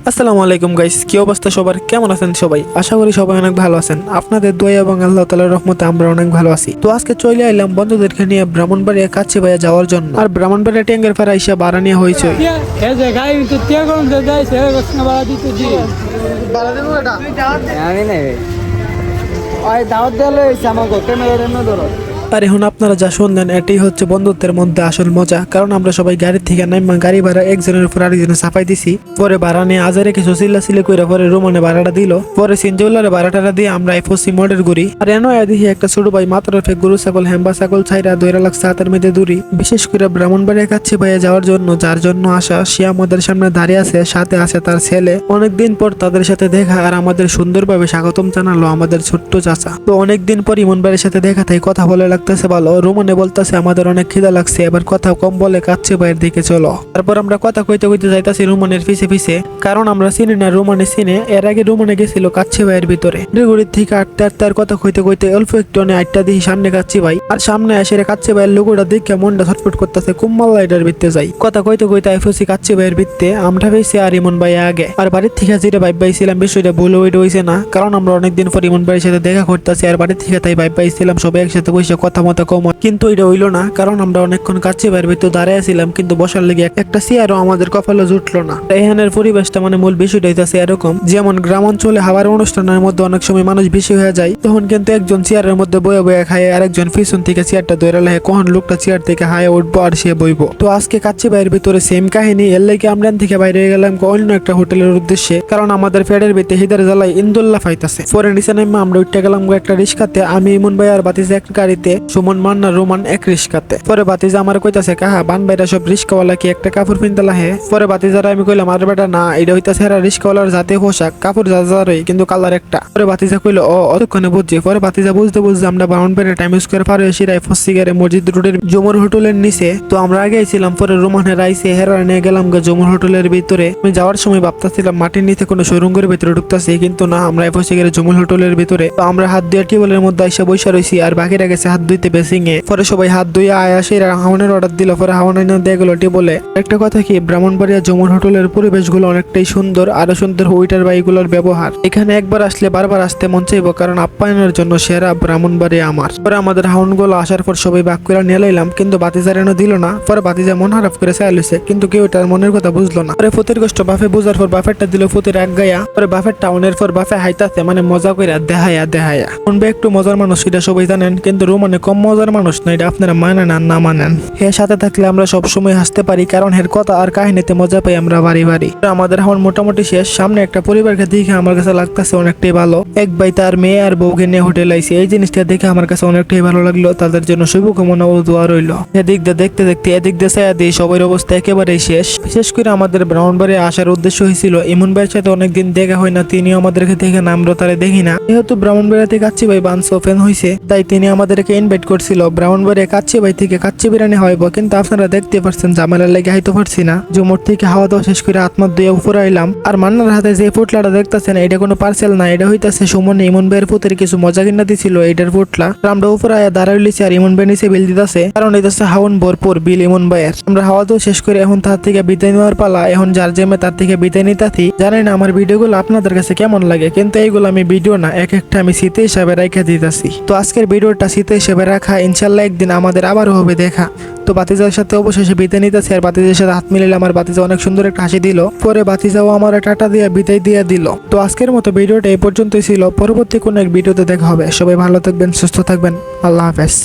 আসসালামু আলাইকুম গাইস, কি অবস্থা সবার? কেমন আছেন সবাই? আশা করি সবাই অনেক ভালো আছেন। আপনাদের দোয়া এবং আল্লাহ তাআলার রহমতে আমরা অনেক ভালো আছি। তো আজকে চলে আইলাম বন্ধুদেরকে নিয়ে ব্রাহ্মণবাড়িয়া কাছে ভাইয়া যাওয়ার জন্য। আর ব্রাহ্মণবাড়িয়া ট্যাঙ্গের পাড়া এসে ভাড়া নিয়ে হয়েছে। দাওয়াত দেওয়া হয়েছে আমাকে ক্যামেরা ধরো। আর এখন আপনারা যা শুনলেন এটাই হচ্ছে বন্ধুত্বের মধ্যে আসল মজা। কারণ আমরা সবাই গাড়ি থেকে নাইমা গাড়ি ভাড়া একজনের উপর আরেকজনের চাপাই দিছি। পরে ভাড়া নিয়ে আজারে কিছু চিল্লাচিল্লি করে পরে রোমানে ভাড়াটা দিল। পরে সিনজৌলারে ভাড়াটা দিয়ে আমরা এফওসি মোডের ঘুরি। আর এনো দেখি একটা ছোট ভাই মাত্র ফেক গরু ছাগল হেম্বা ছাগল ছাইরা দৈরা লাগছে হাতের মেয়েদের দূরি। বিশেষ করে ব্রাহ্মণবাড়িয়া কাছে ভাইয়া যাওয়ার জন্য যার জন্য আসা সে আমাদের সামনে দাঁড়িয়ে আছে, সাথে আছে তার ছেলে। অনেকদিন পর তাদের সাথে দেখা আর আমাদের সুন্দরভাবে স্বাগতম জানালো আমাদের ছোট্ট চাচা। তো অনেকদিন পর ইমনবাড়ির সাথে দেখা তাই কথা বলে লাগতেছে ভালো। রোমানে বলতেছে আমাদের অনেক খিদা লাগছে, এবার কথা কম বলে কাচ্ছে ভাইয়ের দিকে চলো। তারপর আমরা কথা কইতে কইতে যাইতাছি রোমানের পিছে পিছে, কারণ আমরা চিনি না রোমানে চিনে। এর আগে রোমানে গেছিল কাচ্ছে ভাইয়ের ভিতরে। গুড়ির থেকে আটতে আটতে আর কথা কইতে কইতে অল্প একটু আটটা দিই সামনে কাচ্ছি ভাই। আর সামনে এসে কাচ্ছে ভাইয়ের লোগোটা দেখে মনটা ছটফট করতেছে, কুম্মাল্লা এটার ভিত্তে যাই। কথা কইতে কইতে আইফসি কাচ্ছে ভাইয়ের ভিত্তে আমরা পেয়েছি আর ইমন ভাই আগে। আর বাড়ির থেকে যেটা ভাই পাইছিলাম বিষয়টা ভুল হইছে না, কারণ আমরা অনেকদিন পর ইমন ভাইয়ের সাথে দেখা করতেছি। আর বাড়ির থেকে তাই ভাই পাইছিলাম সবাই একসাথে বসে কথা মতো কম, কিন্তু এটা হইলো না। কারণ আমরা অনেকক্ষণ কাছে বাইরের ভিতর দাঁড়ায় ছিলাম, কিন্তু বসার লেগে একটা চেয়ারও আমাদের কপালে জুটলো না। এখানের পরিবেশটা মূল বিষয়টা হইতাছে এরকম, যেমন গ্রাম অঞ্চলে হাবার অনুষ্ঠানের মধ্যে অনেক সময় মানুষ বেশি হয়ে যায়, তখন কিন্তু একজন চেয়ারের মধ্যে বয়ে বয়ে খায় আর একজন পিছন থেকে চেয়ারটা ধরে লাগে, কখন লোকটা চেয়ার থেকে হায়ে উঠবো আর সে বইবো। তো আজকে কাছে বাইরের ভিতরে সেম কাহিনী। এর লাগে আমরা থেকে বাইরে হয়ে গেলাম অন্য একটা হোটেলের উদ্দেশ্যে, কারণ আমাদের ফেডের ভিতরে হিদার জ্বালায় ইন্দুল্লাহ ফাইতাছে। পরে নিচে নেমে আমরা উঠতে গেলাম একটা রিস্কাতে, আমি ইমন ভাই আর বাতিজা এক গাড়িতে, সুমন মান্না রোমান এক রিস্কাতে। পরে বাতিজা আমার কইতাছে কাহা বান বাইরা সব রিস্কাওয়ালা কি একটা কাপড় পিনতালা হে। পরে বাতিজারা আমি কইলাম আর বেটা না, এটা হইতাছে এরা রিস্কাওয়ালার জাতীয় পোশাক, কাপড় যাজারই কিন্তু কালার একটা। পরে বাতিজা কইলো ও অতক্ষণে বুঝছি। পরে বাতিজা বুঝতে বুঝতে আমরা ব্রাহ্মণবাড়িয়া টাইম স্কোয়ার পার হয়ে সিরাই ফসিগারে মসজিদ রোডের জমুর হোটেলের নিচে। তো আমরা আগেই ছিলাম। পরে রোমানের আইসে হেরা নিয়ে গেলাম জমুর হোটেলের ভিতরে। আমি যাওয়ার সময় ভাবতেছিলাম মাটির নিচে কোনো সুরঙ্গের ভিতরে ঢুকতেছি, কিন্তু না, আমরা ফসিগারে জমুর হোটেলের ভিতরে। তো আমরা হাত ধুয়ে টিউবওয়েলের মধ্যে আইসা বসে রয়েছি, আর বাকিরা গেছে হাত ধুইতে বেসিংয়ে। পরে সবাই হাত ধুয়ে আয়াসে হাওনের অর্ডার দিল। পরে হাওনা দিয়ে গেল বলে একটা কথা কি, ব্রাহ্মণবাড়িয়া জমুর হোটেলের পরিবেশগুলো অনেকটাই সুন্দর, আরো সুন্দর ওইটার বাইগুলোর ব্যবহার। এখানে একবার আসলে বারবার আসতে মন চাইবো, কারণ আপ্যায়নের জন্য সেরা ব্রাহ্মণবাড়িয়া আমার। পরে আমাদের হাউনগুলো আসার পর সবাই বাক করে নিয়ে লাইলাম, কিন্তু বাতিজার এনে দিল না। পরে বাতিজা মন খারাপ করে চাইছে, কিন্তু কেউ তার মনের কথা বুঝলো না। পরে ফুতের কষ্ট বাফে বুঝার পর বাফেরটা দিল ফুতের এক গায়া। পরে বাফের টাউনের পর বাফে হাইতাছে মজা করে দেহায়া শুনবে একটু মজার মানুষ, সেটা সবাই জানেন, কিন্তু রোমানে কম মজার মানুষ না, এটা আপনারা মানেন আর না মানেন। এর সাথে থাকলে আমরা সব সময় হাসতে পারি, কারণ এর কথা আর কাহিনীতে মজা পাই আমরা বাড়ি বাড়ি। আমাদের হাওন মোটামুটি শেষ। সামনে একটা পরিবারকে দেখে আমার কাছে লাগতেছে অনেকটাই ভালো। এক ভাই তার মেয়ে আর বউকে নিয়ে হোটেল আইছে, এই জিনিসটা দেখে আমার কাছে অনেকটাই ভালো লাগলো। তাদের জন্য শুভকামনা ও দোয়া রইল। এদিক দিয়ে দেখতে দেখতে এদিক দিয়ে ছায়া দিয়ে সবার অবস্থা একেবারেই শেষ। বিশেষ করে আমাদের ব্রাহ্মণবাড়িয়া আসার উদ্দেশ্য হয়েছিল ইমন ভাইয়ের সাথে অনেকদিন দেখা হয় না, তিনিও আমাদেরকে দেখে না, আমরা তারে দেখি না। যেহেতু ব্রাহ্মণবাড়িয়া থেকে কাচ্চি ভাই বান্স ওপেন হয়েছে, তাই তিনি আমাদেরকে ইনভাইট করছিল ব্রাহ্মণবাড়িয়া কাচ্চি ভাই থেকে কাচ্চি বিরিয়ানি হইব। কিন্তু আপনারা দেখতে পাচ্ছেন ঝামেলার লেগে হাইতে পারছি না। জমুর থেকে হাওয়া দাওয়া শেষ করে আত্মার দুয়ে উপরে আইলাম। আর মান্নার হাতে যে পুটলাটা দেখতেছেন, এটা কোনো পার্সেল না, এটা হইতাছে সুমন ইমন ভাইয়ের পুতের কিছু মজা কিনা দিছিল এটার পুটলা। আমরা উপরে আয়া দাঁড়াইলিছি আর ইমন ভাই নিচে বিল দিতেছে, কারণ এটাছে হাওন ভরপুর বিল ইমন ভাইয়ের। আমরা হাওয়া দাওয়া শেষ করে এখন তার থেকে বিদায় নেওয়ার পালা। এখন যার জেমে তার থেকে বিদায় নিতাছি। জানেন আমার ভিডিওগুলো আপনাদের কাছে কেমন লাগে, কিন্তু এইগুলো আমি ভিডিও না, এক একটা আমি স্মৃতি হিসাবে রেখে দিতেছি। তো আজকের ভিডিওটা স্মৃতি হিসেবে রাখা, ইনশাল্লাহ একদিন আমাদের আবারও হবে দেখা। তো বাতিজার সাথে অবশেষে বিদায় নিতেছে, আর বাতিজার সাথে হাত মিলাইলে আমার বাতিজা অনেক সুন্দর একটা হাসি দিল। পরে বাতিজাও আমার টাটা দিয়ে বিদায় দিয়ে দিল। তো আজকের মতো ভিডিওটা এই পর্যন্তই ছিল। পরবর্তী কোনো এক ভিডিওতে দেখা হবে। সবাই ভালো থাকবেন, সুস্থ থাকবেন। আল্লাহ হাফেজ।